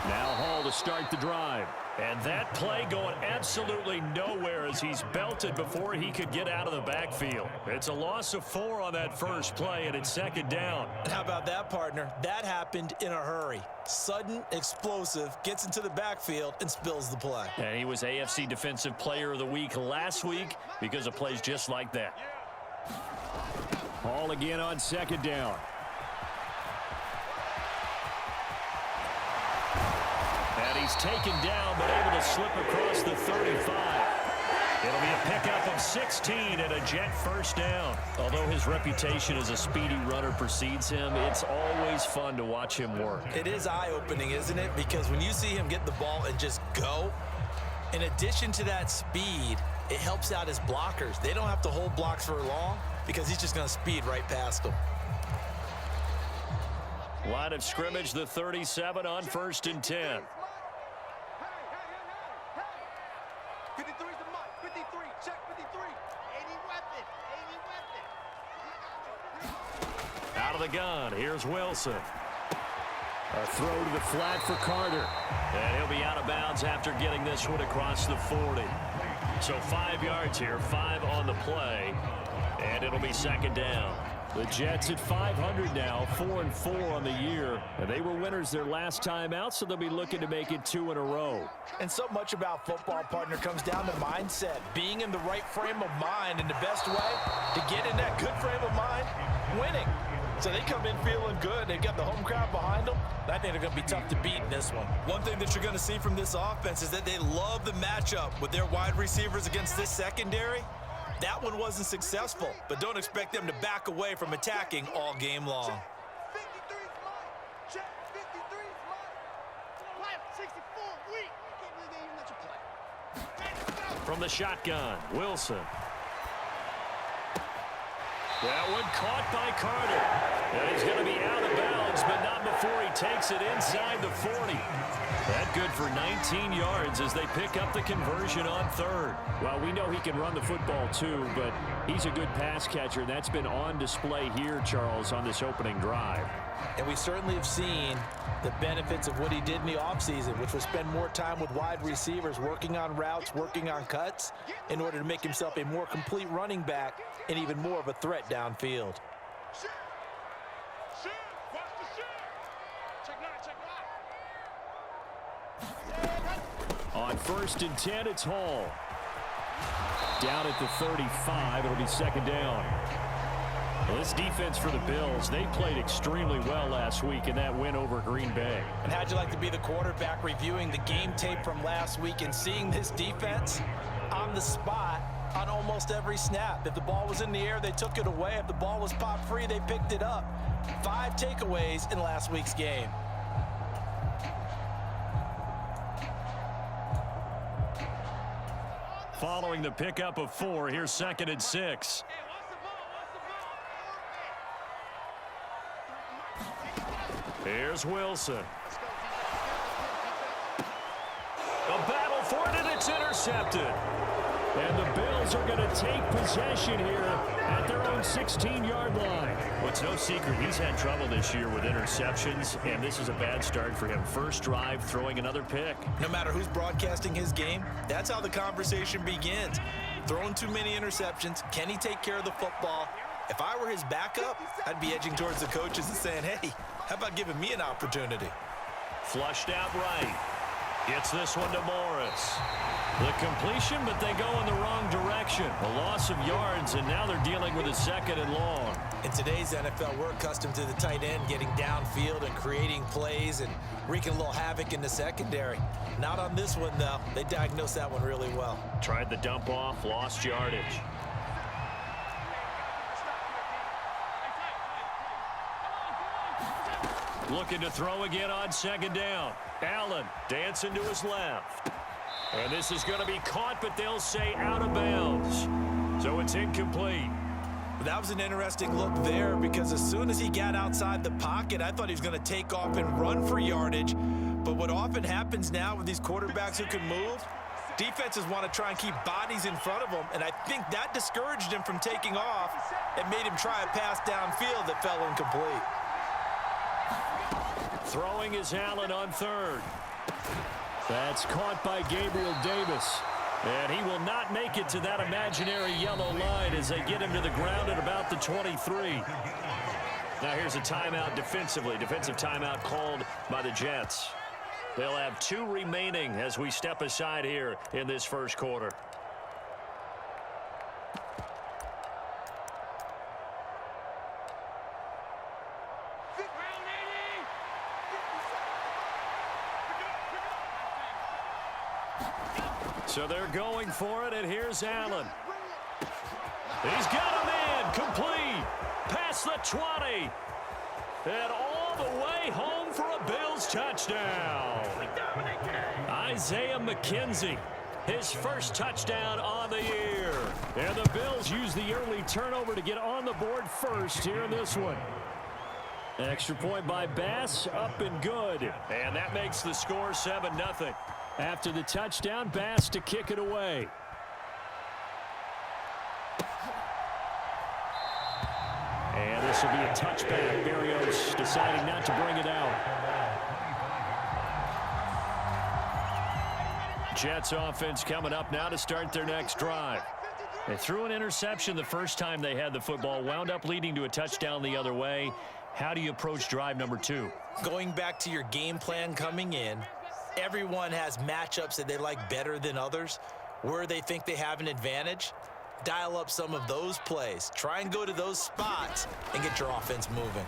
Now Hall to start the drive. And that play going absolutely nowhere as he's belted before he could get out of the backfield. It's a loss of 4 on that first play, and it's second down. And how about that, partner? That happened in a hurry. Sudden, explosive, gets into the backfield and spills the play. And he was AFC Defensive Player of the Week last week because of plays just like that. Hall again on second down. And he's taken down, but able to slip across the 35. It'll be a pickup of 16 and a Jet first down. Although his reputation as a speedy runner precedes him, it's always fun to watch him work. It is eye-opening, isn't it? Because when you see him get the ball and just go, in addition to that speed, it helps out his blockers. They don't have to hold blocks for long because he's just going to speed right past them. Line of scrimmage, the 37 on 1st and 10. Out of the gun, here's Wilson. A throw to the flat for Carter. And he'll be out of bounds after getting this one across the 40. So 5 yards here, 5 on the play. And it'll be second down. The Jets at 500 now, 4-4 on the year. And they were winners their last time out, so they'll be looking to make it 2 in a row. And so much about football, partner, comes down to mindset. Being in the right frame of mind, and the best way to get in that good frame of mind, winning. So they come in feeling good. They've got the home crowd behind them. I think they're going to be tough to beat in this one. One thing that you're going to see from this offense is that they love the matchup with their wide receivers against this secondary. That one wasn't successful, but don't expect them to back away from attacking all game long. From the shotgun, Wilson. That one caught by Carter. And he's going to be out of bounds, but not before he takes it inside the 40. That good for 19 yards as they pick up the conversion on 3rd. Well, we know he can run the football too, but he's a good pass catcher. That's been on display here, Charles, on this opening drive. And we certainly have seen the benefits of what he did in the offseason, which was spend more time with wide receivers, working on routes, working on cuts, in order to make himself a more complete running back and even more of a threat downfield. On 1st and 10, it's Hall. Down at the 35, it'll be second down. Well, this defense for the Bills, they played extremely well last week in that win over Green Bay. And how'd you like to be the quarterback reviewing the game tape from last week and seeing this defense on the spot on almost every snap? If the ball was in the air, they took it away. If the ball was popped free, they picked it up. 5 takeaways in last week's game. Following the pickup of 4, here's 2nd and 6. Here's Wilson. A battle for it, and it's intercepted. And the Bills are going to take possession here at their own 16-yard line. Well, it's no secret he's had trouble this year with interceptions, and this is a bad start for him. First drive, throwing another pick. No matter who's broadcasting his game, that's how the conversation begins. Throwing too many interceptions. Can he take care of the football? If I were his backup, I'd be edging towards the coaches and saying, hey, how about giving me an opportunity? Flushed out right. Gets this one to Morris. The completion, but they go in the wrong direction. A loss of yards, and now they're dealing with a 2nd and long. In today's NFL, we're accustomed to the tight end getting downfield and creating plays and wreaking a little havoc in the secondary. Not on this one, though. They diagnosed that one really well. Tried the dump off, lost yardage. Looking to throw again on 2nd down. Allen dancing to his left. And this is going to be caught, but they'll say out of bounds. So it's incomplete. That was an interesting look there because as soon as he got outside the pocket, I thought he was going to take off and run for yardage. But what often happens now with these quarterbacks who can move, Defenses want to try and keep bodies in front of them, and I think that discouraged him from taking off and made him try a pass downfield that fell incomplete. Throwing is Allen on third. That's caught by Gabriel Davis. And he will not make it to that imaginary yellow line as they get him to the ground at about the 23. Now here's a timeout defensively. Defensive timeout called by the Jets. They'll have 2 remaining as we step aside here in this first quarter. So they're going for it, and here's Allen. He's got him in, complete, past the 20, and all the way home for a Bills touchdown. Isaiah McKenzie, his first touchdown on the year. And the Bills use the early turnover to get on the board first here in this one. An extra point by Bass, up and good. And that makes the score 7-0. After the touchdown, Bass to kick it away. And this will be a touchback. Berrios deciding not to bring it out. Jets offense coming up now to start their next drive. They threw an interception the first time they had the football, wound up leading to a touchdown the other way. How do you approach drive number 2? Going back to your game plan coming in, everyone has matchups that they like better than others. Where they think they have an advantage, dial up some of those plays. Try and go to those spots and get your offense moving.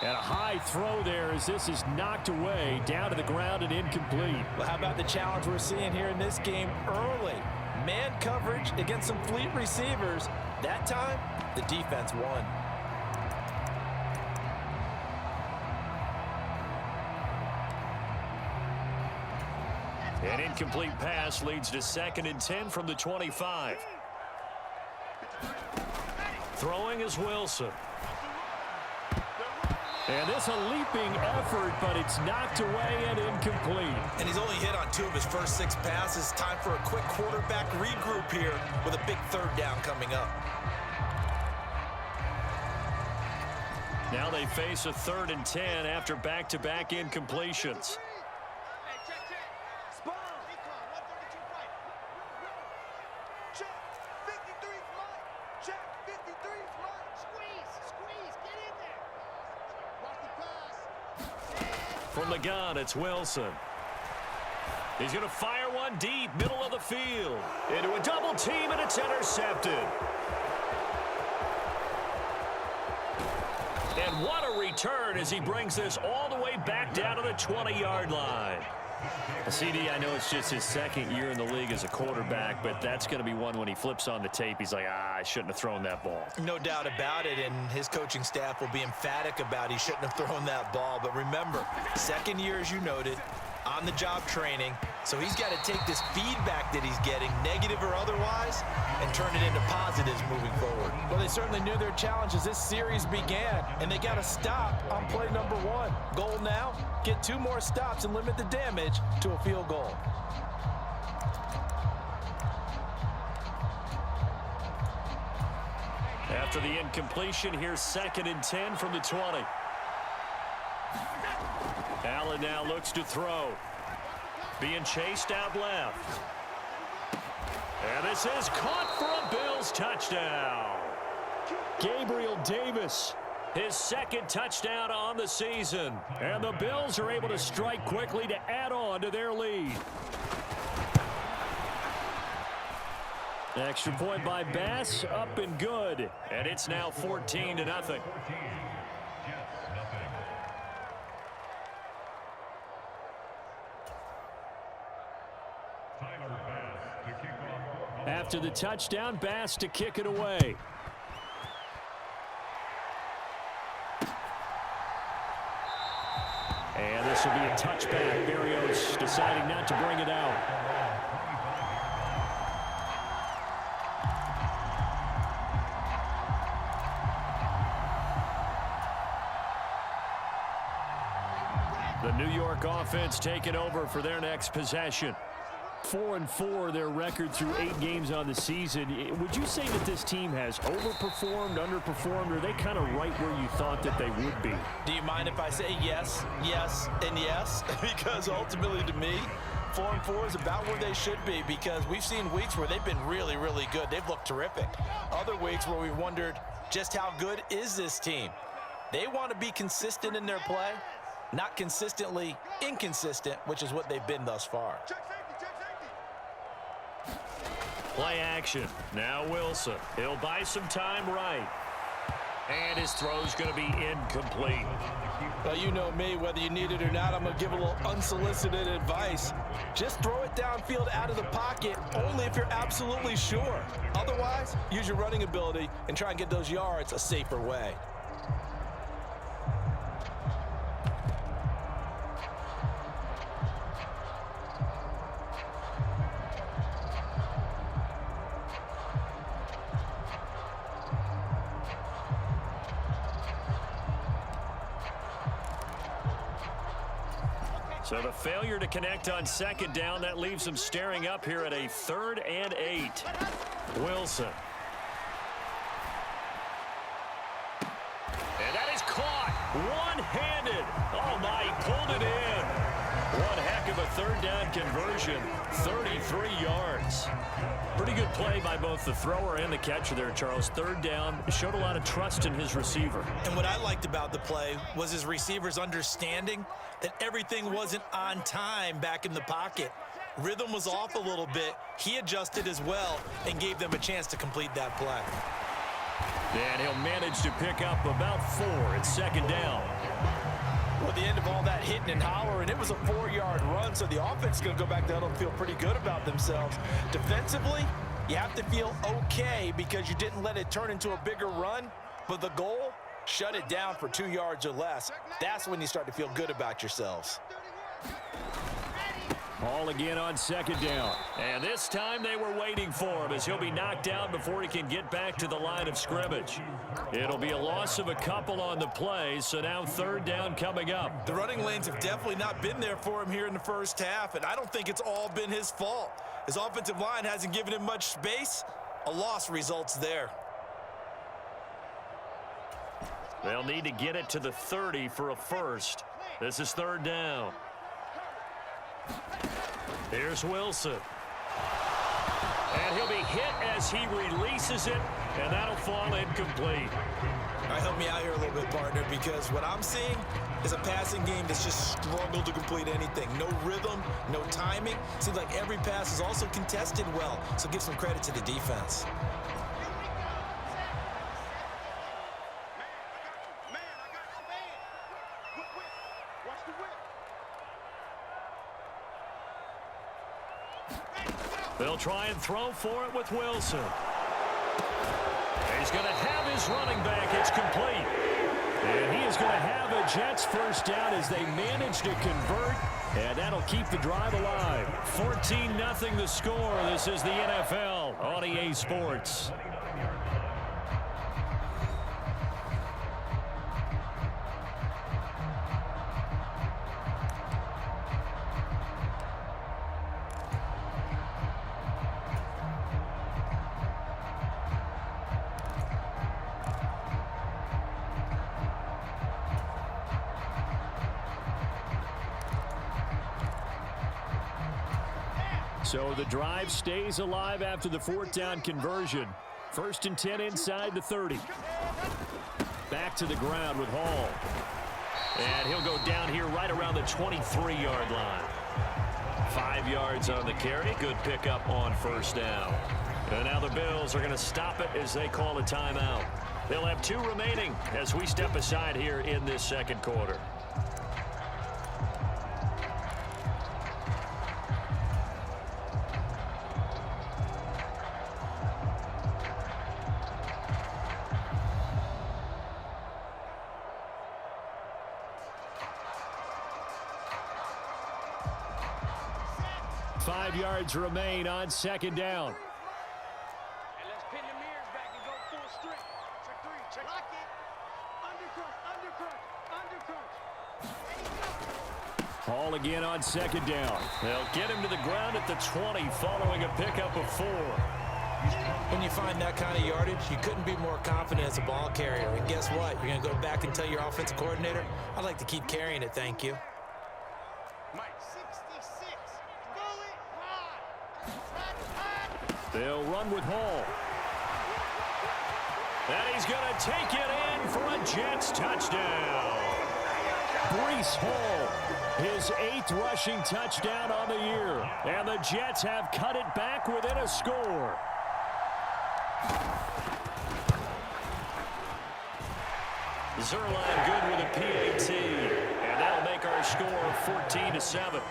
And a high throw there as this is knocked away, down to the ground and incomplete. Well, how about the challenge we're seeing here in this game early? Man coverage against some fleet receivers. That time, the defense won. An incomplete pass leads to 2nd and 10 from the 25. Throwing is Wilson. And this a leaping effort, but it's knocked away and incomplete. And he's only hit on 2 of his first 6 passes. Time for a quick quarterback regroup here with a big 3rd down coming up. Now they face a 3rd and 10 after back-to-back incompletions. From the gun, it's Wilson. He's going to fire one deep, middle of the field. Into a double team, and it's intercepted. And what a return as he brings this all the way back down to the 20-yard line. CD, I know it's just his 2nd year in the league as a quarterback, but that's going to be one when he flips on the tape. He's like, I shouldn't have thrown that ball. No doubt about it, and his coaching staff will be emphatic about he shouldn't have thrown that ball. But remember, 2nd year, as you noted, on-the-job training. So he's got to take this feedback that he's getting, negative or otherwise, and turn it into positives moving forward. Well, they certainly knew their challenge as this series began, and they got to stop on play number 1. Goal now, get 2 more stops and limit the damage to a field goal. After the incompletion, here's 2nd and 10 from the 20. Allen now looks to throw. Being chased out left. And this is caught for a Bills touchdown. Gabriel Davis, his 2nd touchdown on the season. And the Bills are able to strike quickly to add on to their lead. Extra point by Bass, up and good. And it's now 14-0. After the touchdown, Bass to kick it away. And this will be a touchback. Berrios deciding not to bring it out. The New York offense taking over for their next possession. 4-4 their record through 8 games on the season. Would you say that this team has overperformed, underperformed, or are they kind of right where you thought that they would be? Do you mind if I say yes, yes, and yes? Because ultimately to me, 4-4 is about where they should be, because we've seen weeks where they've been really, really good. They've looked terrific. Other weeks where we wondered just how good is this team. They want to be consistent in their play, not consistently inconsistent, which is what they've been thus far. Play action. Now Wilson. He'll buy some time right. And his throw's going to be incomplete. Well, you know me, whether you need it or not, I'm going to give a little unsolicited advice. Just throw it downfield out of the pocket, only if you're absolutely sure. Otherwise, use your running ability and try and get those yards a safer way. So the failure to connect on second down, that leaves them staring up here at a 3rd and 8. Wilson. And that is caught one-handed. Oh, my, he pulled it in. One heck of a 3rd down conversion, 33 yards. Pretty good play by both the thrower and the catcher there, Charles. 3rd down, showed a lot of trust in his receiver. And what I liked about the play was his receivers understanding that everything wasn't on time back in the pocket. Rhythm was off a little bit. He adjusted as well and gave them a chance to complete that play. And he'll manage to pick up about 4 at 2nd down. Well, at the end of all that hitting and hollering, it was a 4-yard run, so the offense is going to go back down and feel pretty good about themselves. Defensively, you have to feel okay because you didn't let it turn into a bigger run, but the goal, shut it down for 2 yards or less. That's when you start to feel good about yourselves. Ball again on 2nd down. And this time they were waiting for him as he'll be knocked down before he can get back to the line of scrimmage. It'll be a loss of a couple on the play, so now 3rd down coming up. The running lanes have definitely not been there for him here in the first half, and I don't think it's all been his fault. His offensive line hasn't given him much space. A loss results there. They'll need to get it to the 30 for a first. This is 3rd down. Here's Wilson. And he'll be hit as he releases it, and that'll fall incomplete. All right, help me out here a little bit, partner, because what I'm seeing is a passing game that's just struggled to complete anything. No rhythm, no timing. Seems like every pass is also contested well, so give some credit to the defense. They'll try and throw for it with Wilson. He's going to have his running back. It's complete. And he is going to have a Jets first down as they manage to convert. And that'll keep the drive alive. 14-0 the score. This is the NFL on EA Sports. So the drive stays alive after the 4th down conversion. 1st and 10 inside the 30. Back to the ground with Hall. And he'll go down here right around the 23-yard line. 5 yards on the carry. Good pickup on 1st down. And now the Bills are going to stop it as they call a timeout. They'll have 2 remaining as we step aside here in this 2nd quarter. Five yards remain on 2nd down. And let's pin the mirrors back and go full strength. Check 3, check. Lock it. Undercrunch, undercrunch, undercrunch. Hall again on second down. They'll get him to the ground at the 20 following a pickup of 4. When you find that kind of yardage, you couldn't be more confident as a ball carrier. And guess what? You're going to go back and tell your offensive coordinator, I'd like to keep carrying it, thank you. They'll run with Hall. And he's going to take it in for a Jets touchdown. Breece Hall, his 8th rushing touchdown on the year. And the Jets have cut it back within a score. Zerline good with a PAT. And that'll make our score 14-7.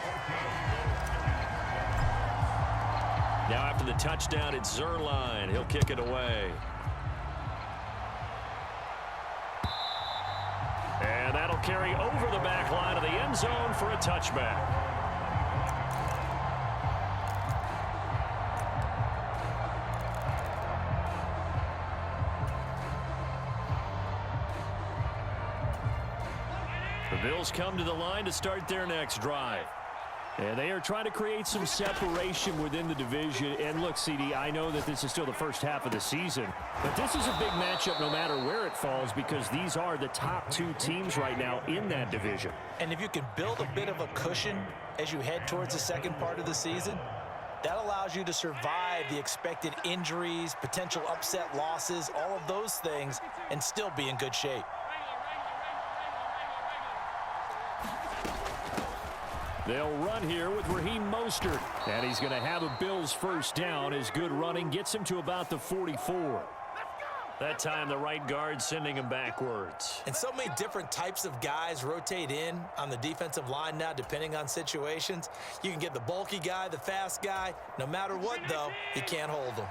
Now after the touchdown, it's Zerline. He'll kick it away. And that'll carry over the back line of the end zone for a touchback. The Bills come to the line to start their next drive. And they are trying to create some separation within the division. And look, CD, I know that this is still the first half of the season, but this is a big matchup no matter where it falls because these are the top 2 teams right now in that division. And if you can build a bit of a cushion as you head towards the second part of the season, that allows you to survive the expected injuries, potential upset losses, all of those things, and still be in good shape. They'll run here with Raheem Mostert. And he's going to have a Bills first down as good running gets him to about the 44. That time the right guard sending him backwards. And so many different types of guys rotate in on the defensive line now depending on situations. You can get the bulky guy, the fast guy. No matter what, though, you can't hold them.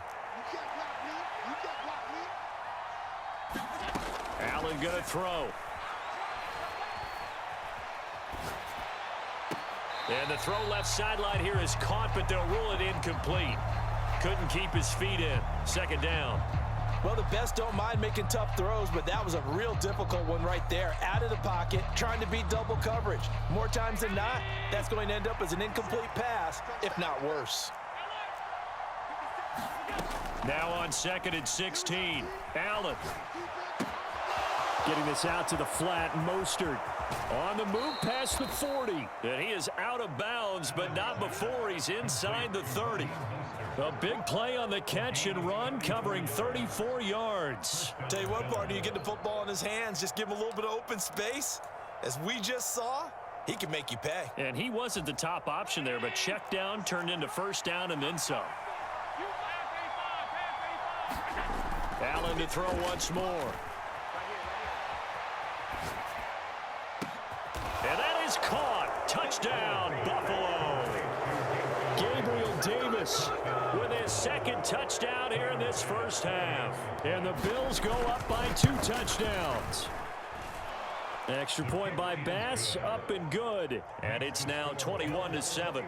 Allen going to throw. And the throw left sideline here is caught, but they'll rule it incomplete. Couldn't keep his feet in. Second down. Well, the best don't mind making tough throws, but that was a real difficult one right there. Out of the pocket, trying to beat double coverage. More times than not, that's going to end up as an incomplete pass, if not worse. Now on second and 16. Allen. Getting this out to the flat. Mostert on the move past the 40. And he is out of bounds, but not before he's inside the 30. A big play on the catch and run, covering 34 yards. Tell you what, partner, you get the football in his hands, just give him a little bit of open space. As we just saw, he can make you pay. And he wasn't the top option there, but check down turned into first down and then some. Allen to throw once more. And that is caught. Touchdown, Buffalo. Gabriel Davis with his second touchdown here in this first half. And the Bills go up by 2 touchdowns. Extra point by Bass, up and good. And it's now 21-7.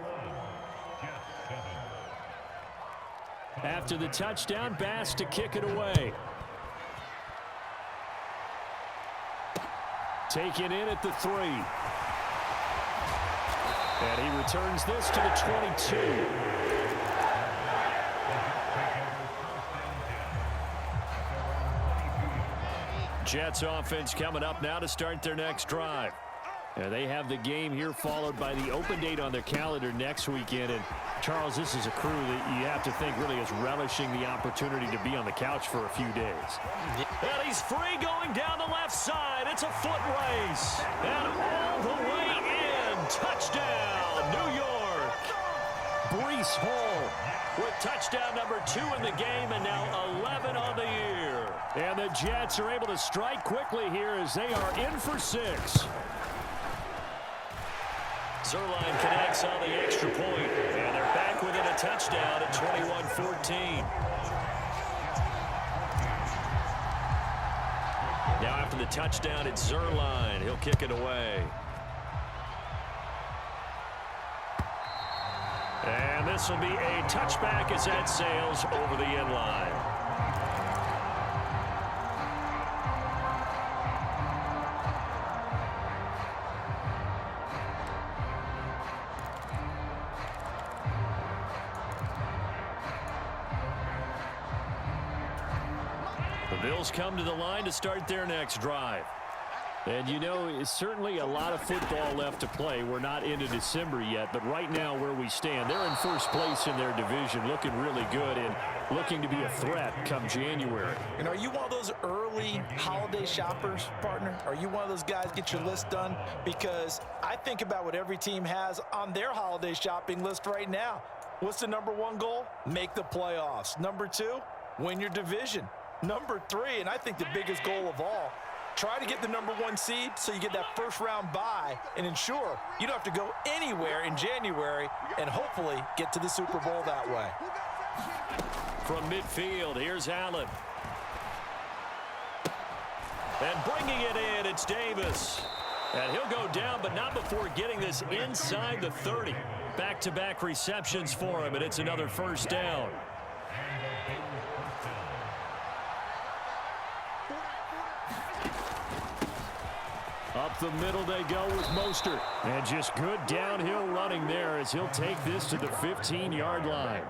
After the touchdown, Bass to kick it away. Taken in at the 3. And he returns this to the 22. Jets offense coming up now to start their next drive. And they have the game here followed by the open date on their calendar next weekend. And Charles, this is a crew that you have to think really is relishing the opportunity to be on the couch for a few days. And he's free going down the left side. It's a foot race. And all the way in. Touchdown, New York. Breece Hall with touchdown number 2 in the game and now 11 on the year. And the Jets are able to strike quickly here as they are in for 6. Zerline connects on the extra point, and they're back within a touchdown at 21-14. Now after the touchdown, it's Zerline. He'll kick it away. And this will be a touchback as that sails over the end line. Bills come to the line to start their next drive. And, you know, it's certainly a lot of football left to play. We're not into December yet, but right now where we stand, they're in first place in their division, looking really good and looking to be a threat come January. And are you one of those early holiday shoppers, partner? Are you one of those guys get your list done? Because I think about what every team has on their holiday shopping list right now. What's the number one goal? Make the playoffs. Number two, win your division. Number three, and I think the biggest goal of all, try to get the number one seed so you get that first round bye and ensure you don't have to go anywhere in January and hopefully get to the Super Bowl that way. From midfield, here's Allen. And bringing it in, it's Davis. And he'll go down, but not before getting this inside the 30. Back-to-back receptions for him, and it's another first down. Up the middle they go with Mostert. And just good downhill running there as he'll take this to the 15-yard line.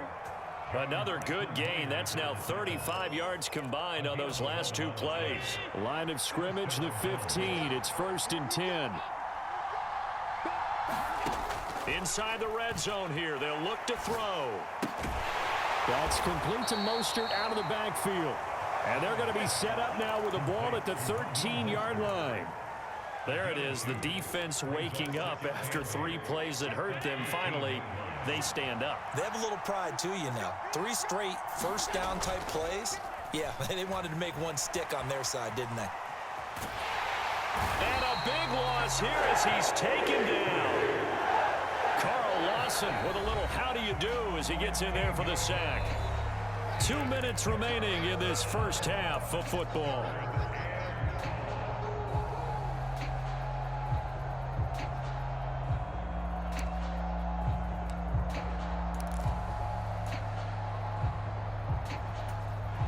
Another good gain. That's now 35 yards combined on those last two plays. Line of scrimmage, the 15. It's 1st and 10. Inside the red zone here. They'll look to throw. That's complete to Mostert out of the backfield. And they're going to be set up now with the ball at the 13-yard line. There it is, the defense waking up after 3 plays that hurt them. Finally, they stand up. They have a little pride, too, you know. 3 straight first down type plays. Yeah, they wanted to make one stick on their side, didn't they? And a big loss here as he's taken down. Carl Lawson with a little how do you do as he gets in there for the sack. 2 minutes remaining in this first half of football.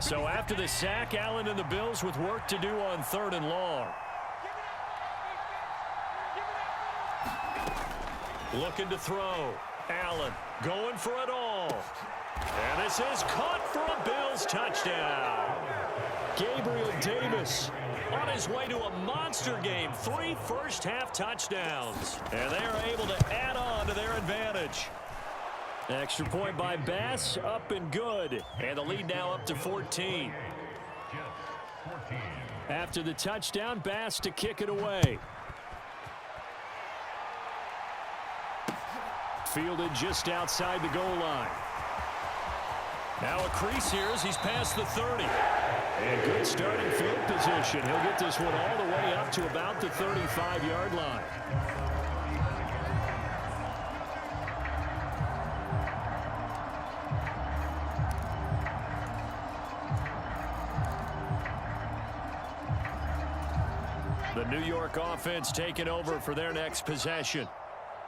So after the sack, Allen and the Bills with work to do on 3rd and long. Looking to throw. Allen going for it all. And this is caught for a Bills touchdown. Gabriel Davis on his way to a monster game. 3 first-half touchdowns. And they are able to add on to their advantage. Extra point by Bass, up and good. And the lead now up to 14. After the touchdown, Bass to kick it away. Fielded just outside the goal line. Now a crease here as he's past the 30. And good starting field position. He'll get this one all the way up to about the 35-yard line. The New York offense taking over for their next possession.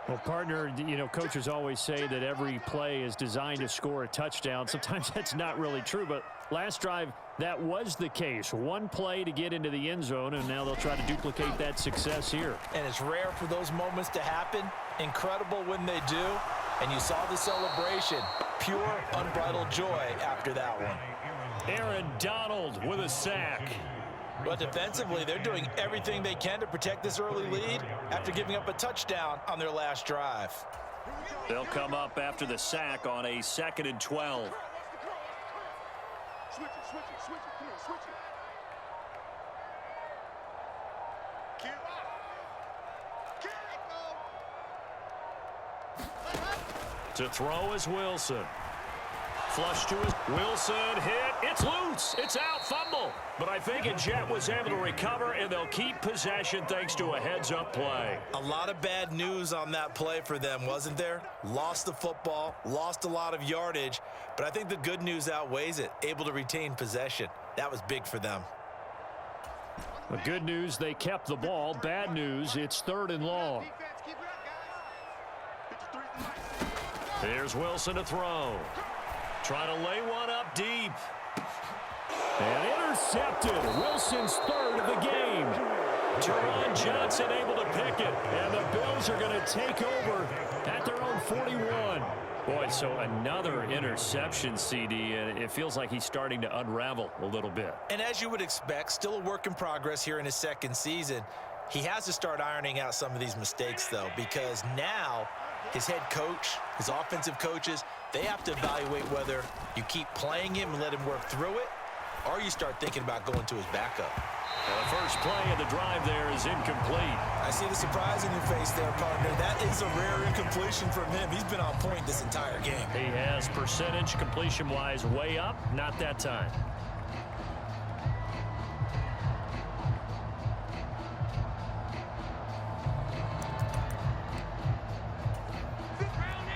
Well, partner, you know, coaches always say that every play is designed to score a touchdown. Sometimes that's not really true, but last drive, that was the case. One play to get into the end zone, and now they'll try to duplicate that success here. And it's rare for those moments to happen. Incredible when they do. And you saw the celebration. Pure, unbridled joy after that one. Aaron Donald with a sack. But defensively, they're doing everything they can to protect this early lead after giving up a touchdown on their last drive. They'll come up after the sack on a 2nd and 12. Switch it, come here, switch it. To throw is Wilson. Flush to his Wilson hit. It's loose. It's out. Fumble. But I think Jet was able to recover, and they'll keep possession thanks to a heads-up play. A lot of bad news on that play for them, wasn't there? Lost the football, lost a lot of yardage, but I think the good news outweighs it. Able to retain possession. That was big for them. The good news, they kept the ball. Bad news, it's 3rd and long. Here's Wilson to throw. Trying to lay one up deep. And intercepted. Wilson's 3rd of the game. Teron Johnson able to pick it. And the Bills are going to take over at their own 41. Boy, so another interception, CD, and it feels like he's starting to unravel a little bit. And as you would expect, still a work in progress here in his second season. He has to start ironing out some of these mistakes, though, because now his head coach, his offensive coaches, they have to evaluate whether you keep playing him and let him work through it, or you start thinking about going to his backup. Well, the first play of the drive there is incomplete. I see the surprise in your face there, partner. That is a rare incompletion from him. He's been on point this entire game. He has percentage completion-wise way up, not that time.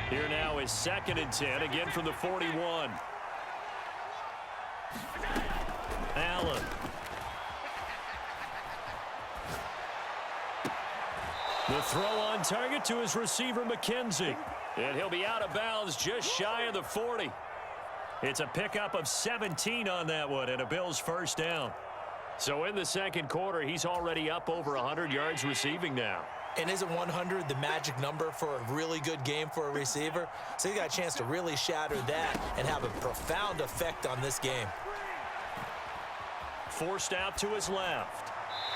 Here now is 2nd and 10, again from the 41. Allen. The throw on target to his receiver, McKenzie. And he'll be out of bounds just shy of the 40. It's a pickup of 17 on that one and a Bills first down. So in the second quarter, he's already up over 100 yards receiving now. And isn't 100 the magic number for a really good game for a receiver? So he got a chance to really shatter that and have a profound effect on this game. Forced out to his left.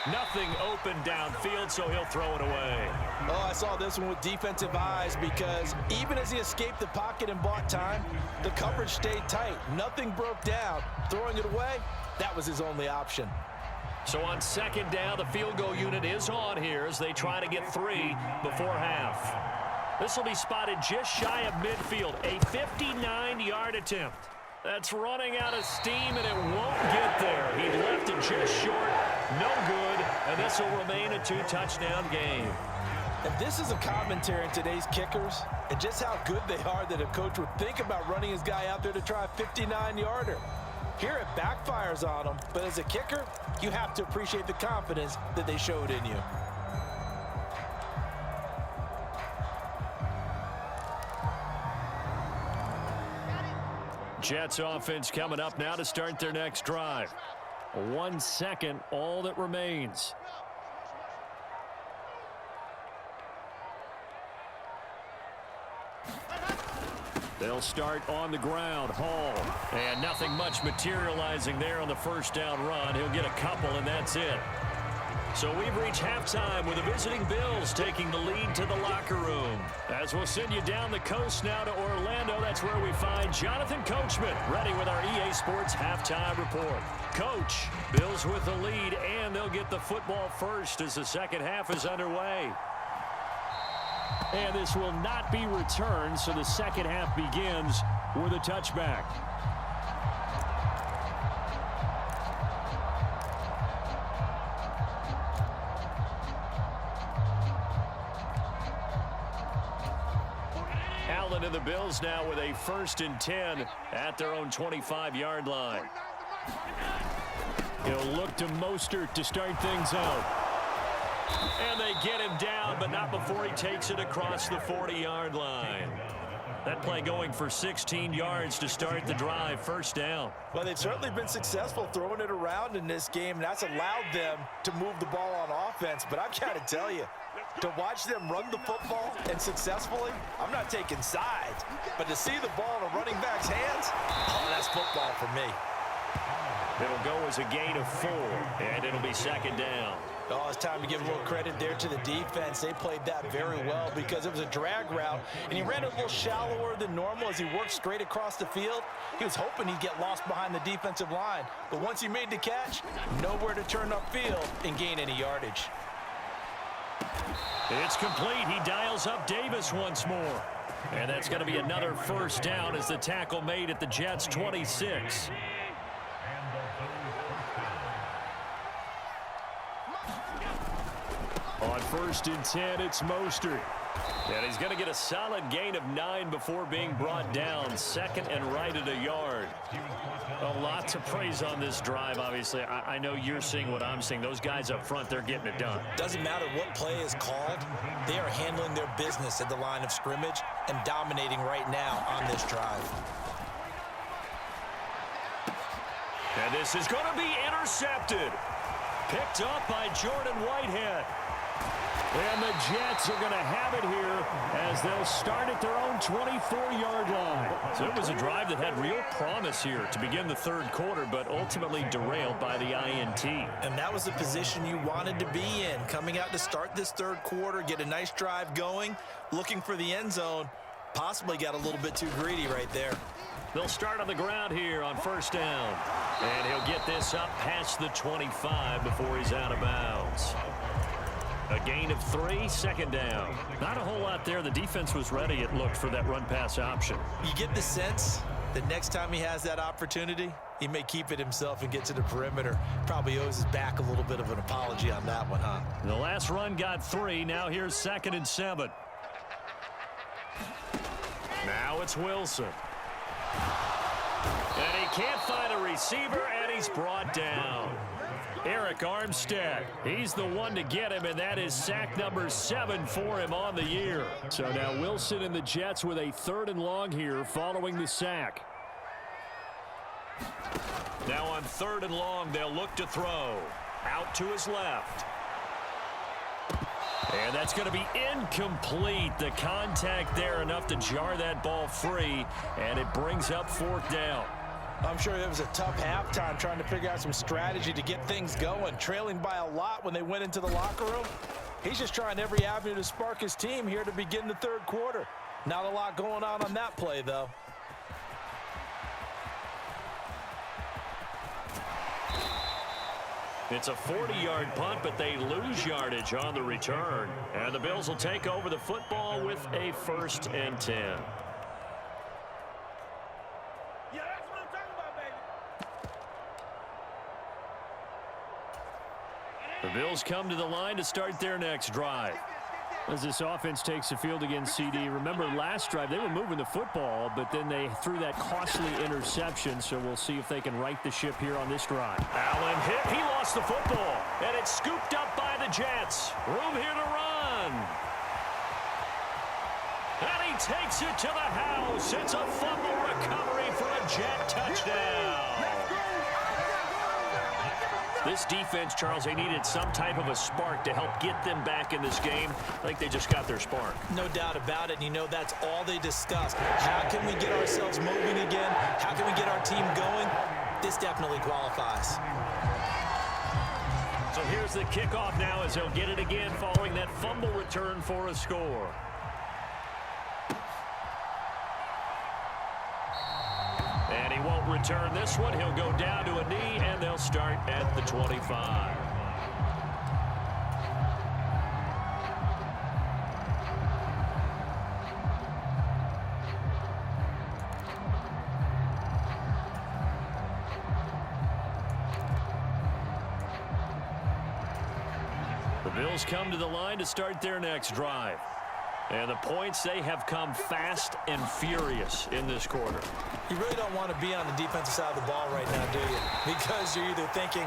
Nothing open downfield, so he'll throw it away. Oh, I saw this one with defensive eyes because even as he escaped the pocket and bought time, the coverage stayed tight. Nothing broke down. Throwing it away, that was his only option. So on 2nd down, the field goal unit is on here as they try to get 3 before half. This will be spotted just shy of midfield, a 59-yard attempt. That's running out of steam, and it won't get there. He left it just short, no good, and this will remain a 2-touchdown game. And this is a commentary on today's kickers and just how good they are that a coach would think about running his guy out there to try a 59-yarder. Here it backfires on him, but as a kicker, you have to appreciate the confidence that they showed in you. Jets offense coming up now to start their next drive. 1 second, all that remains. They'll start on the ground. Hall. And nothing much materializing there on the first down run. He'll get a couple, and that's it. So we've reached halftime with the visiting Bills taking the lead to the locker room. As we'll send you down the coast now to Orlando, that's where we find Jonathan Coachman ready with our EA Sports halftime report. Coach, Bills with the lead, and they'll get the football first as the second half is underway. And this will not be returned, so the second half begins with a touchback. Allen and the Bills now with a 1st and 10 at their own 25-yard line. He'll look to Mostert to start things out. And they get him down, but not before he takes it across the 40-yard line. That play going for 16 yards to start the drive, first down. Well, they've certainly been successful throwing it around in this game, and that's allowed them to move the ball on offense. But I've got to tell you, to watch them run the football and successfully, I'm not taking sides, but to see the ball in a running back's hands, oh, that's football for me. It'll go as a gain of 4, and it'll be 2nd down. Oh, it's time to give a little credit there to the defense. They played that very well because it was a drag route, and he ran a little shallower than normal as he worked straight across the field. He was hoping he'd get lost behind the defensive line, but once he made the catch, nowhere to turn upfield and gain any yardage. It's complete. He dials up Davis once more. And that's going to be another first down as the tackle made at the Jets' 26. On 1st and 10, it's Mostert. And he's going to get a solid gain of 9 before being brought down. 2nd and right at a yard. A lot to praise on this drive, obviously. I know you're seeing what I'm seeing. Those guys up front, they're getting it done. Doesn't matter what play is called. They are handling their business at the line of scrimmage and dominating right now on this drive. And this is going to be intercepted. Picked up by Jordan Whitehead. And the Jets are going to have it here as they'll start at their own 24-yard line. So it was a drive that had real promise here to begin the third quarter, but ultimately derailed by the INT. And that was the position you wanted to be in. Coming out to start this third quarter, get a nice drive going, looking for the end zone. Possibly got a little bit too greedy right there. They'll start on the ground here on first down. And he'll get this up past the 25 before he's out of bounds. A gain of 3, second down. Not a whole lot there. The defense was ready, it looked, for that run-pass option. You get the sense that next time he has that opportunity, he may keep it himself and get to the perimeter. Probably owes his back a little bit of an apology on that one, huh? The last run got 3. Now here's 2nd and 7. Now it's Wilson. And he can't find a receiver, and he's brought down. Eric Armstead, he's the one to get him, and that is sack number 7 for him on the year. So now Wilson and the Jets with a 3rd and long here following the sack. Now on 3rd and long, they'll look to throw. Out to his left. And that's going to be incomplete. The contact there enough to jar that ball free, and it brings up 4th down. I'm sure it was a tough halftime trying to figure out some strategy to get things going. Trailing by a lot when they went into the locker room. He's just trying every avenue to spark his team here to begin the third quarter. Not a lot going on that play, though. It's a 40-yard punt, but they lose yardage on the return. And the Bills will take over the football with a 1st and 10. Yeah, that's what I'm talking about, baby. The Bills come to the line to start their next drive. As this offense takes the field against CD, remember last drive they were moving the football, but then they threw that costly interception, so we'll see if they can right the ship here on this drive. Allen hit. He lost the football, and it's scooped up by the Jets. Room here to run. And he takes it to the house. It's a fumble recovery for a Jet touchdown. This defense, Charles, they needed some type of a spark to help get them back in this game. I think they just got their spark. No doubt about it. And you know that's all they discussed. How can we get ourselves moving again? How can we get our team going? This definitely qualifies. So here's the kickoff now as they'll get it again following that fumble return for a score. And he won't return this one. He'll go down to a knee, and they'll start at the 25. The Bills come to the line to start their next drive. And the points, they have come fast and furious in this quarter. You really don't want to be on the defensive side of the ball right now, do you? Because you're either thinking,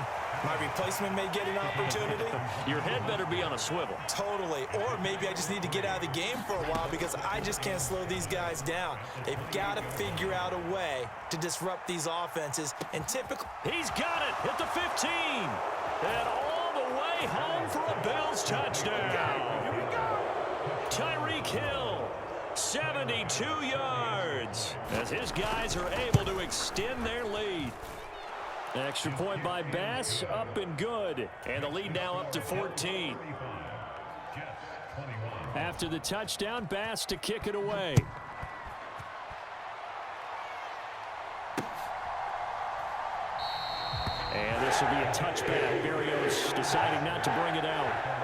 my replacement may get an opportunity. Your head better be on a swivel. Totally. Or maybe I just need to get out of the game for a while because I just can't slow these guys down. They've got to figure out a way to disrupt these offenses. And typically, he's got it at the 15. And all the way home for a Bills touchdown. Tyreek Hill, 72 yards, as his guys are able to extend their lead. Extra point by Bass, up and good. And the lead now up to 14. After the touchdown, Bass to kick it away. And this will be a touchback. Berrios deciding not to bring it out.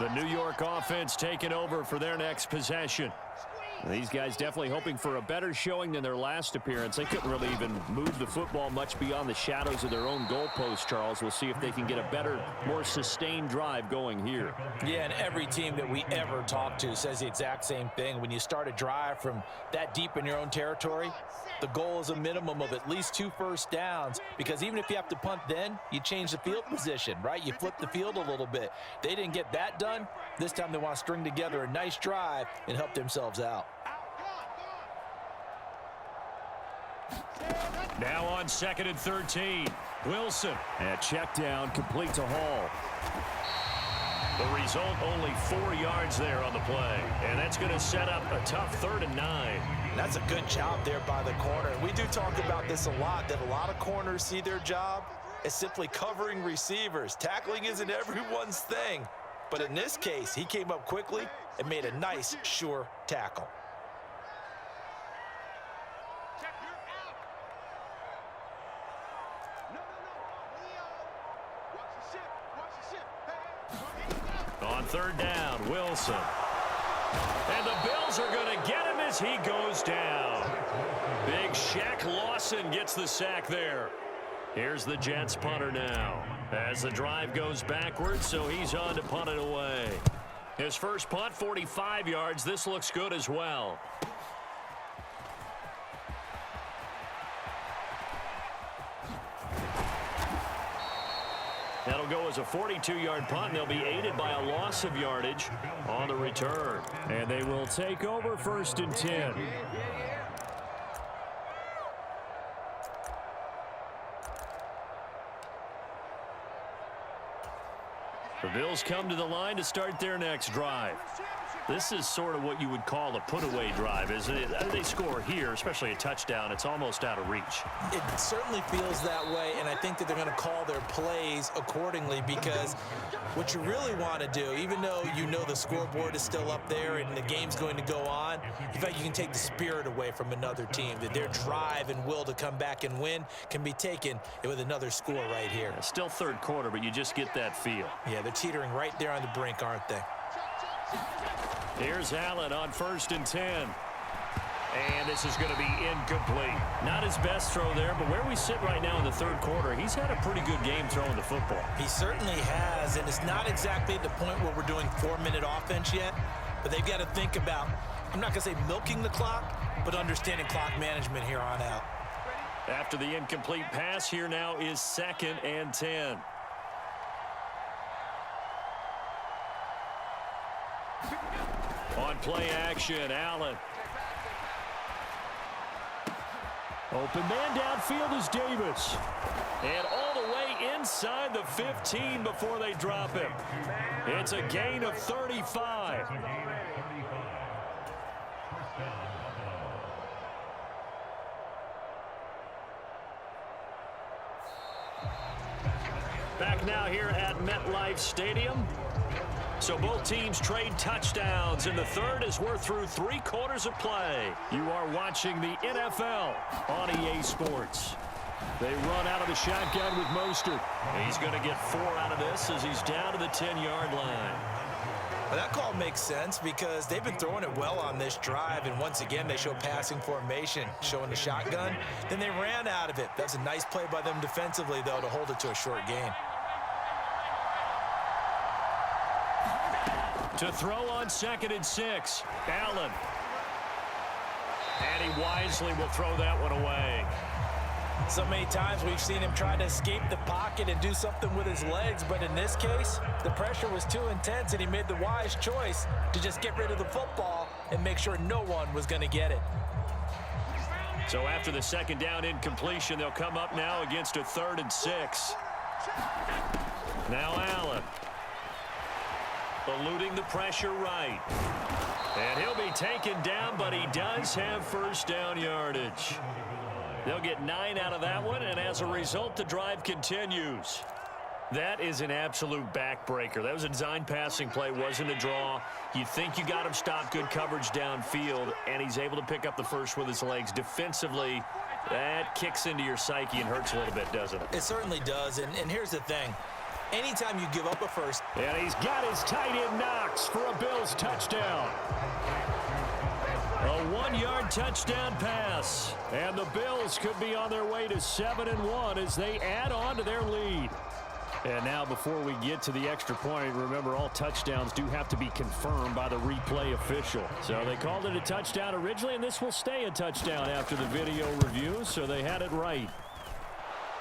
The New York offense taking over for their next possession. These guys definitely hoping for a better showing than their last appearance. They couldn't really even move the football much beyond the shadows of their own goalpost, Charles. We'll see if they can get a better, more sustained drive going here. Yeah, and every team that we ever talk to says the exact same thing. When you start a drive from that deep in your own territory, the goal is a minimum of at least 2 first downs, because even if you have to punt then, you change the field position, right? You flip the field a little bit. They didn't get that done. This time they want to string together a nice drive and help themselves out. Now on 2nd and 13. Wilson. And check down, complete to Hall. The result, only 4 yards there on the play. And that's going to set up a tough 3rd and 9. That's a good job there by the corner. We do talk about this a lot, that a lot of corners see their job as simply covering receivers. Tackling isn't everyone's thing. But in this case, he came up quickly and made a nice, sure tackle. On 3rd down, Wilson. And the Bills are going to get him as he goes down. Big Shaq Lawson gets the sack there. Here's the Jets punter now. As the drive goes backwards, so he's on to punt it away. His first punt, 45 yards. This looks good as well. That'll go as a 42-yard punt, and they'll be aided by a loss of yardage on the return. And they will take over 1st and 10. The Bills come to the line to start their next drive. This is sort of what you would call a put-away drive, isn't it? They score here, especially a touchdown. It's almost out of reach. It certainly feels that way, and I think that they're going to call their plays accordingly, because what you really want to do, even though you know the scoreboard is still up there and the game's going to go on, in fact, you can take the spirit away from another team, that their drive and will to come back and win can be taken with another score right here. It's still 3rd quarter, but you just get that feel. Yeah, they're teetering right there on the brink, aren't they? Here's Allen on 1st and 10. And this is going to be incomplete. Not his best throw there, but where we sit right now in the 3rd quarter, he's had a pretty good game throwing the football. He certainly has, and it's not exactly at the point where we're doing 4-minute offense yet, but they've got to think about, I'm not going to say milking the clock, but understanding clock management here on out. After the incomplete pass, here now is 2nd and 10. On play action, Allen. Open man downfield is Davis. And all the way inside the 15 before they drop him. It's a gain of 35. Back now here at MetLife Stadium. So both teams trade touchdowns in the 3rd as we're through 3 quarters of play. You are watching the NFL on EA Sports. They run out of the shotgun with Mostert. He's going to get 4 out of this as he's down to the 10-yard line. Well, that call makes sense because they've been throwing it well on this drive, and once again they show passing formation, showing the shotgun. Then they ran out of it. That's a nice play by them defensively, though, to hold it to a short gain. To throw on 2nd and 6, Allen. And he wisely will throw that one away. So many times we've seen him try to escape the pocket and do something with his legs, but in this case, the pressure was too intense and he made the wise choice to just get rid of the football and make sure no one was going to get it. So after the 2nd down incompletion, they'll come up now against a 3rd and 6. Now Allen. Eluding the pressure right. And he'll be taken down, but he does have 1st down yardage. They'll get 9 out of that one, and as a result, the drive continues. That is an absolute backbreaker. That was a design passing play, wasn't a draw. You think you got him stopped, good coverage downfield, and he's able to pick up the first with his legs. Defensively, that kicks into your psyche and hurts a little bit, doesn't it? It certainly does, and here's the thing. Anytime you give up a first. And he's got his tight end Knox for a Bills touchdown. A 1-yard touchdown pass. And the Bills could be on their way to 7-1 as they add on to their lead. And now before we get to the extra point, remember all touchdowns do have to be confirmed by the replay official. So they called it a touchdown originally, and this will stay a touchdown after the video review, so they had it right.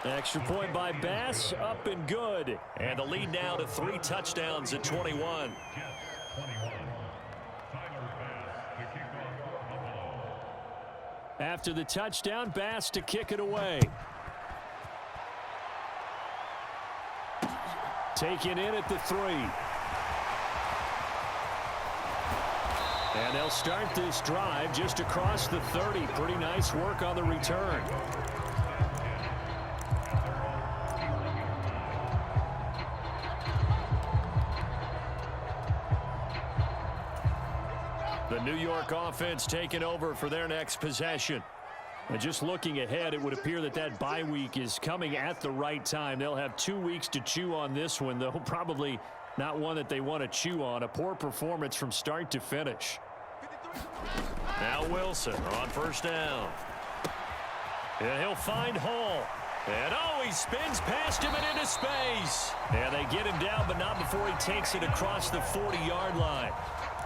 Extra point by Bass, up and good. And the lead now to 3 touchdowns at 21. After the touchdown, Bass to kick it away. Taken in at the 3. And they'll start this drive just across the 30. Pretty nice work on the return. The New York offense taking over for their next possession. And just looking ahead, it would appear that that bye week is coming at the right time. They'll have 2 weeks to chew on this one, though probably not one that they want to chew on. A poor performance from start to finish. Now Wilson on first down. And he'll find Hall. And he spins past him and into space. And they get him down, but not before he takes it across the 40-yard line.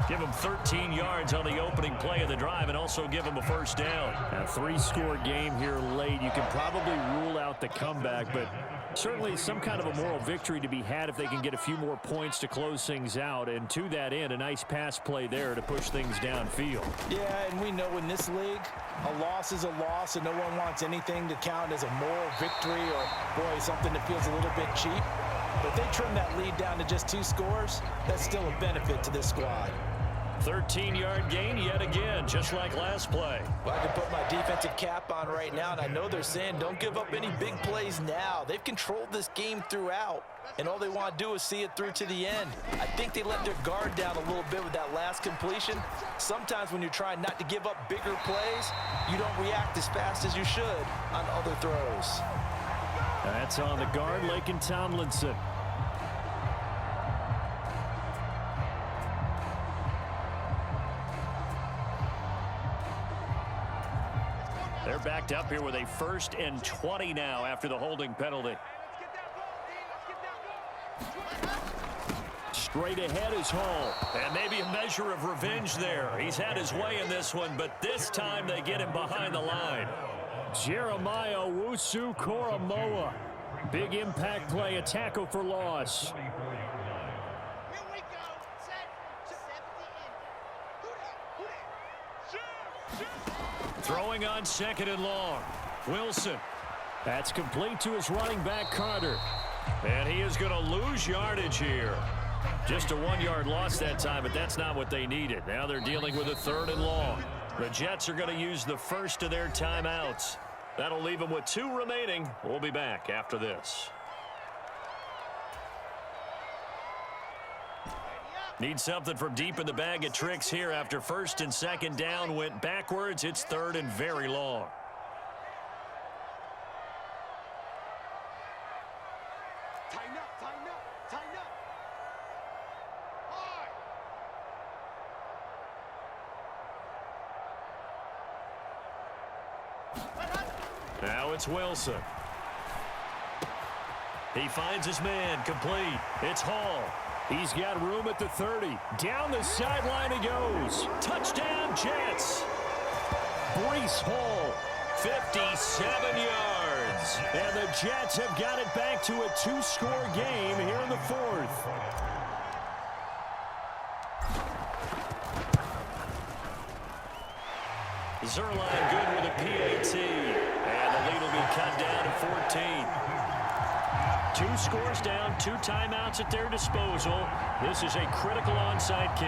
Give him 13 yards on the opening play of the drive and also give him a first down. A 3-score game here late. You can probably rule out the comeback, but certainly some kind of a moral victory to be had if they can get a few more points to close things out. And to that end, a nice pass play there to push things downfield. Yeah, and we know in this league, a loss is a loss, and no one wants anything to count as a moral victory or, boy, something that feels a little bit cheap. But if they trim that lead down to just 2 scores, that's still a benefit to this squad. 13-yard gain yet again, just like last play. Well, I can put my defensive cap on right now, and I know they're saying don't give up any big plays now. They've controlled this game throughout, and all they want to do is see it through to the end. I think they let their guard down a little bit with that last completion. Sometimes when you're trying not to give up bigger plays, you don't react as fast as you should on other throws. That's on the guard, Laken Tomlinson. They're backed up here with a 1st and 20 now after the holding penalty. Straight ahead is Hall. And maybe a measure of revenge there. He's had his way in this one, but this time they get him behind the line. Jeremiah Owusu-Koramoah. Big impact play, a tackle for loss. Throwing on 2nd and long. Wilson. That's complete to his running back, Carter. And he is going to lose yardage here. Just a 1-yard loss that time, but that's not what they needed. Now they're dealing with a 3rd and long. The Jets are going to use the first of their timeouts. That'll leave them with 2 remaining. We'll be back after this. Need something from deep in the bag of tricks here after 1st and 2nd down went backwards. It's 3rd and very long. Tighten up, tighten up, tighten up. Now it's Wilson. He finds his man, complete. It's Hall. He's got room at the 30. Down the sideline he goes. Touchdown, Jets. Breece Hall. 57 yards. And the Jets have got it back to a 2-score game here in the 4th. Zerline good with a PAT. And the lead will be cut down to 14. 2 scores down, 2 timeouts at their disposal. This is a critical onside kick.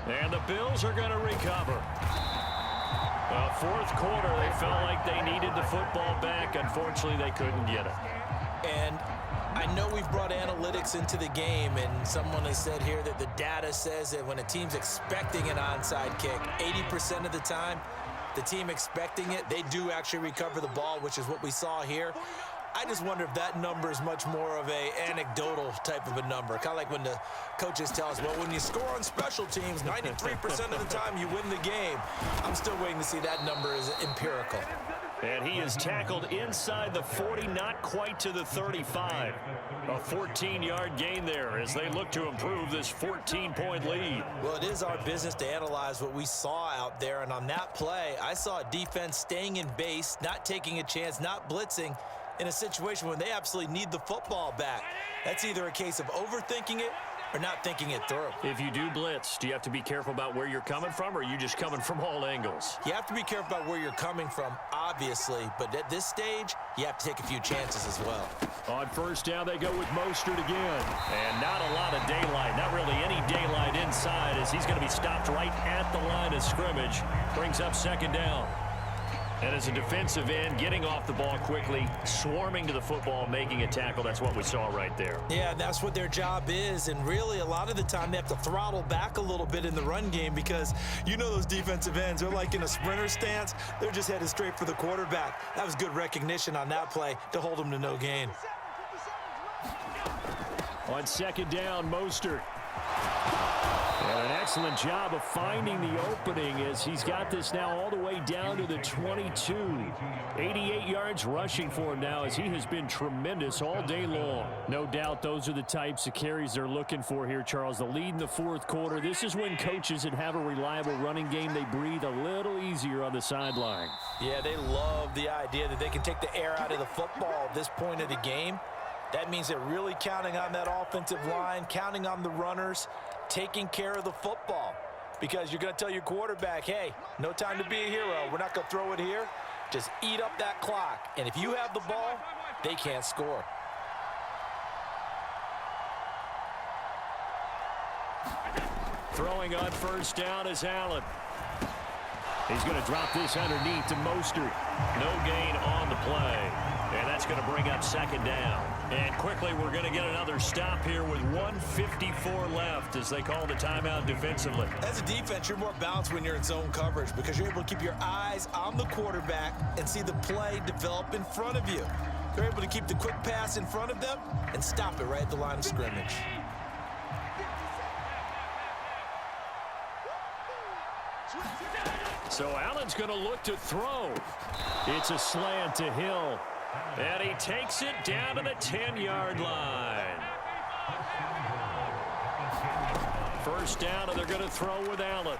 And the Bills are going to recover. 4th quarter, they felt like they needed the football back. Unfortunately, they couldn't get it. And I know we've brought analytics into the game, and someone has said here that the data says that when a team's expecting an onside kick, 80% of the time, the team expecting it, they do actually recover the ball, which is what we saw here. I just wonder if that number is much more of a anecdotal type of a number. Kind of like when the coaches tell us, well, when you score on special teams, 93% of the time you win the game. I'm still waiting to see that number is empirical. And he is tackled inside the 40, not quite to the 35. A 14-yard gain there as they look to improve this 14-point lead. Well, it is our business to analyze what we saw out there. And on that play, I saw a defense staying in base, not taking a chance, not blitzing in a situation when they absolutely need the football back. That's either a case of overthinking it or not thinking it through. If you do blitz, do you have to be careful about where you're coming from, or are you just coming from all angles? You have to be careful about where you're coming from, obviously, but at this stage, you have to take a few chances as well. On first down, they go with Mostert again. And not a lot of daylight, not really any daylight inside, as he's going to be stopped right at the line of scrimmage. Brings up second down. And as a defensive end, getting off the ball quickly, swarming to the football, making a tackle, that's what we saw right there. Yeah, that's what their job is, and really a lot of the time they have to throttle back a little bit in the run game because you know those defensive ends, they're like in a sprinter stance. They're just headed straight for the quarterback. That was good recognition on that play to hold them to no gain. On second down, Mostert. And an excellent job of finding the opening as he's got this now all the way down to the 22. 88 yards rushing for him now as he has been tremendous all day long. No doubt those are the types of carries they're looking for here, Charles. The lead in the fourth quarter. This is when coaches that have a reliable running game, they breathe a little easier on the sideline. Yeah, they love the idea that they can take the air out of the football at this point of the game. That means they're really counting on that offensive line, counting on the runners, taking care of the football. Because you're going to tell your quarterback, hey, no time to be a hero. We're not going to throw it here. Just eat up that clock. And if you have the ball, they can't score. Throwing on first down is Allen. He's going to drop this underneath to Mostert. No gain on the play. And that's going to bring up second down. And quickly, we're going to get another stop here with 1:54 left as they call the timeout defensively. As a defense, you're more balanced when you're in zone coverage because you're able to keep your eyes on the quarterback and see the play develop in front of you. You're able to keep the quick pass in front of them and stop it right at the line of scrimmage. So Allen's going to look to throw. It's a slant to Hill. And he takes it down to the 10-yard line. First down, and they're going to throw with Allen.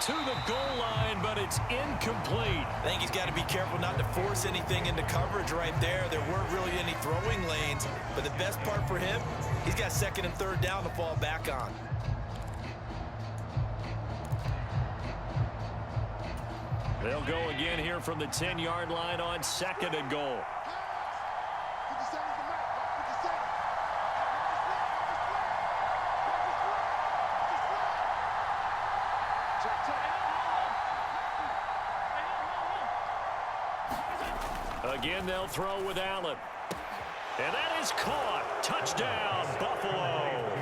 To the goal line, but it's incomplete. I think he's got to be careful not to force anything into coverage right there. There weren't really any throwing lanes, but the best part for him, he's got second and third down to fall back on. They'll go again here from the 10-yard line on second and goal. Again, they'll throw with Allen. And that is caught. Touchdown, Buffalo.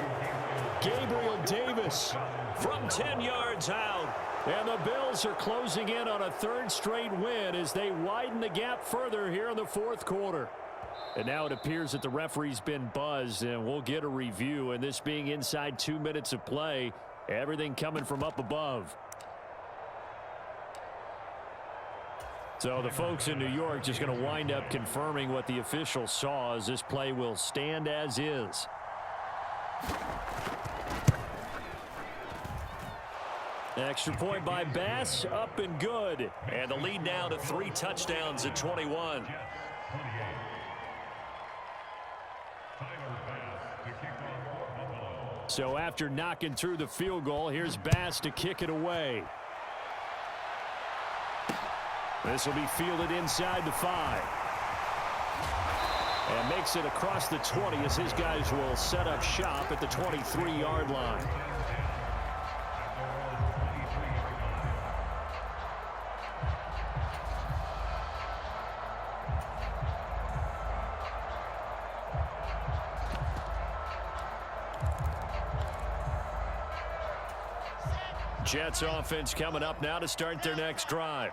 Gabriel Davis From 10 yards out. And the Bills are closing in on a third straight win as they widen the gap further here in the fourth quarter. And now it appears that the referee's been buzzed, and we'll get a review. And this being inside 2 minutes of play, everything coming from up above. So the folks in New York just going to wind up confirming what the official saw as this play will stand as is. Extra point by Bass, up and good. And the lead now to 3 touchdowns at 21. So after knocking through the field goal, here's Bass to kick it away. This will be fielded inside the 5. And makes it across the 20 as his guys will set up shop at the 23-yard line. Jets offense coming up now to start their next drive.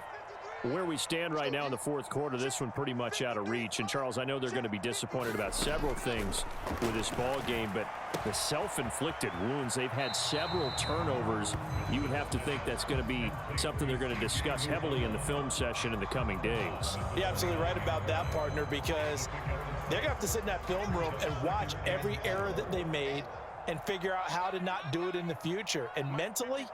Where we stand right now in the fourth quarter, this one pretty much out of reach. And, Charles, I know they're going to be disappointed about several things with this ball game, but the self-inflicted wounds, they've had several turnovers. You would have to think that's going to be something they're going to discuss heavily in the film session in the coming days. You're absolutely right about that, partner, because they're going to have to sit in that film room and watch every error that they made and figure out how to not do it in the future. And mentally,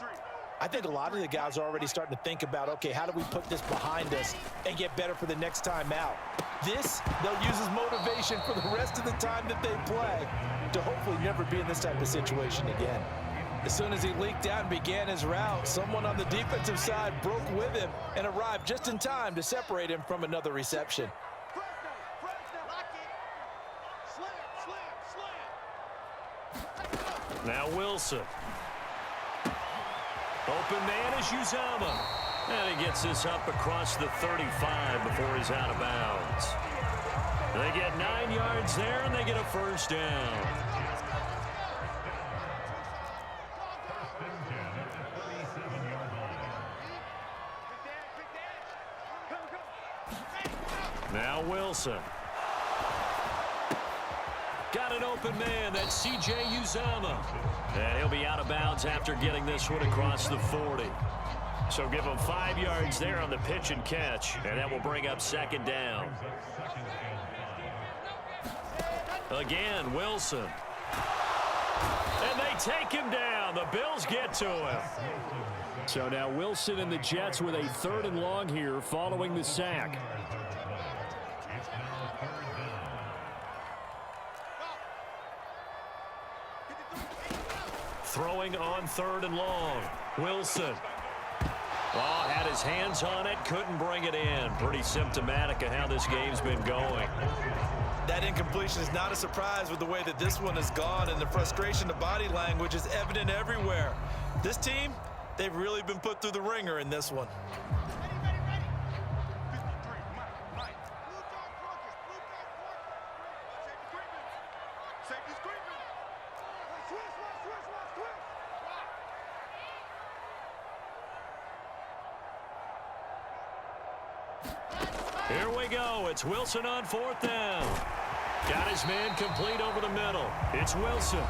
I think a lot of the guys are already starting to think about, okay, how do we put this behind us and get better for the next time out? This, they'll use as motivation for the rest of the time that they play to hopefully never be in this type of situation again. As soon as he leaked out and began his route, someone on the defensive side broke with him and arrived just in time to separate him from another reception. Now Wilson. Open man is Uzama. And he gets this up across the 35 before he's out of bounds. They get 9 yards there, and they get a first down. Now Wilson. Got an open man. That's C.J. Uzama. And he'll be out of bounds after getting this one across the 40. So give him 5 yards there on the pitch and catch. And that will bring up second down. Again, Wilson. And they take him down. The Bills get to him. So now Wilson and the Jets with a 3rd and long here following the sack. Throwing on 3rd and long. Wilson. Oh, had his hands on it, couldn't bring it in. Pretty symptomatic of how this game's been going. That incompletion is not a surprise with the way that this one has gone, and the frustration, the body language is evident everywhere. This team, they've really been put through the ringer in this one. Here we go. It's Wilson on 4th down. Got his man complete over the middle. It's Wilson.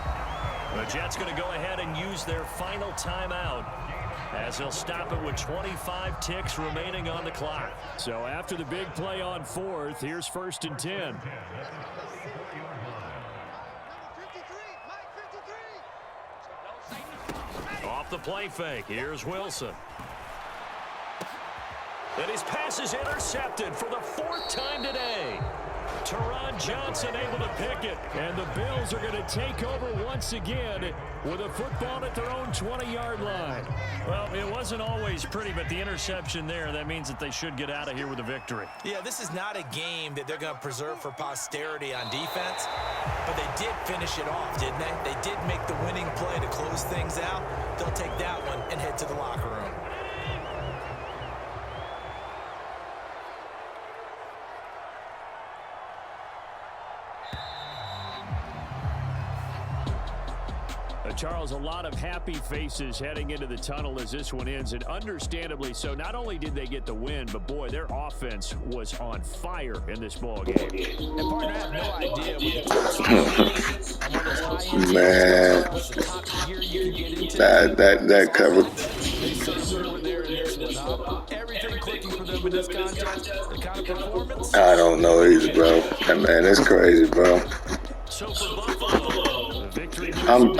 The Jets going to go ahead and use their final timeout as they'll stop it with 25 ticks remaining on the clock. So after the big play on 4th, here's 1st and 10. Off the play fake. Here's Wilson. And his pass is intercepted for the 4th time today. Teron Johnson able to pick it. And the Bills are going to take over once again with a football at their own 20-yard line. Well, it wasn't always pretty, but the interception there, that means that they should get out of here with a victory. Yeah, this is not a game that they're going to preserve for posterity on defense, but they did finish it off, didn't they? They did make the winning play to close things out. They'll take that one and head to the locker room. Charles, a lot of happy faces heading into the tunnel as this one ends, and understandably so. Not only did they get the win, but boy, their offense was on fire in this ball game. And partner, I have no idea man, that cover. Everything clicking for them in this contest. The kind of performance. I don't know either, bro. Man, that's crazy, bro. So for Buffalo, victory. I'm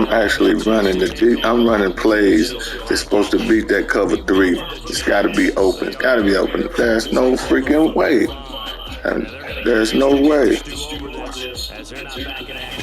actually running I'm running plays that's supposed to beat that cover 3. It's got to be open. It's got to be open. There's no freaking way. There's no way. As they're not back in action.